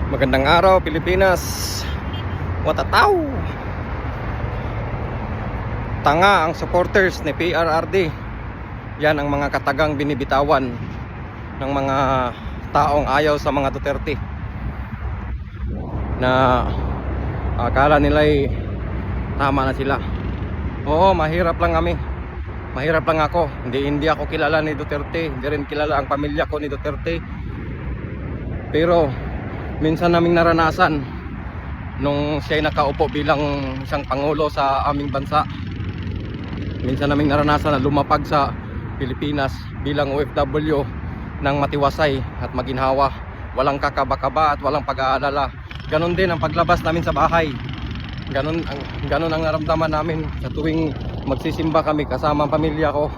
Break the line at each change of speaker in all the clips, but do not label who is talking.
Magandang araw Pilipinas. Watataw. Tanga ang supporters ni PRRD. Yan ang mga katagang binibitawan ng mga taong ayaw sa mga Duterte, na akala nila'y tama na sila. Oo, mahirap lang kami. Mahirap lang ako. Hindi ako kilala ni Duterte. Hindi rin kilala ang pamilya ko ni Duterte. Pero minsan naming naranasan nung siya'y nakaupo bilang isang pangulo sa aming bansa. Minsan naming naranasan na lumapag sa Pilipinas bilang OFW ng matiwasay at maginhawa, walang kakaba-kaba at walang pag-aalala. Ganon din ang paglabas namin sa bahay. Ganon ang naramdaman namin sa tuwing magsisimba kami kasama ang pamilya ko,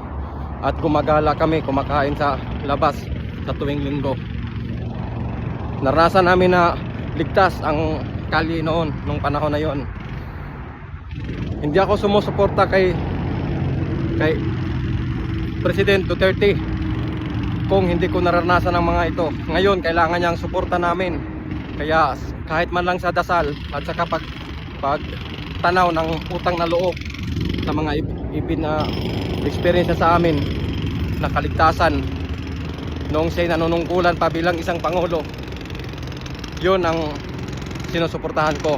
at gumagala kami, kumakain sa labas sa tuwing linggo. Naranasan namin na ligtas ang kalye noon, nung panahon na yon. Hindi ako sumusuporta kay President Duterte kung hindi ko naranasan ang mga ito. Ngayon kailangan niya ang suporta namin. Kaya kahit man lang sa dasal at saka pag tanaw ng utang na loob sa mga experience sa amin na kaligtasan noong siya'y nanunungkulan pa bilang isang pangulo, yun ang sinusuportahan ko.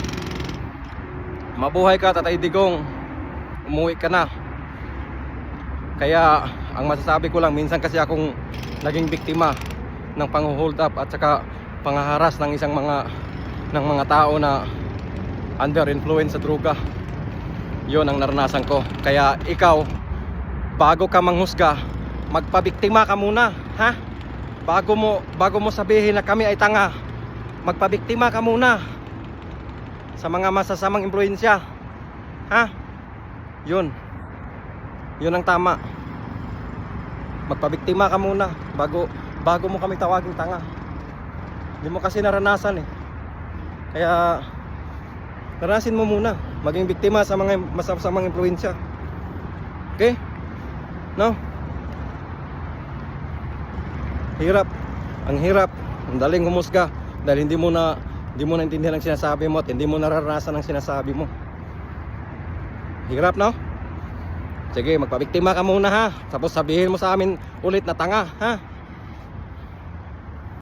Mabuhay ka, Tatay Digong. Umuwi ka na. Kaya ang masasabi ko lang, minsan kasi akong naging biktima ng pang-hold up at saka panghaharas ng mga tao na under influence sa droga. Yun ang naranasan ko. Kaya ikaw, bago ka manghusga, magpabiktima ka muna, ha? Bago mo sabihin na kami ay tanga, magpabiktima ka muna sa mga masasamang impluwensya, ha? Yun ang tama. Magpabiktima ka muna bago mo kami tawaging tanga. Hindi mo kasi naranasan eh. Kaya naranasin mo muna maging biktima sa mga masasamang impluwensya. Okay? No? Hirap. Ang hirap. Ang daling humusga dahil hindi mo na intindihan ang sinasabi mo at hindi mo naranasan ang sinasabi mo. Hirap, no? Sige, magpabiktima ka muna, ha? Tapos sabihin mo sa amin ulit na tanga, ha?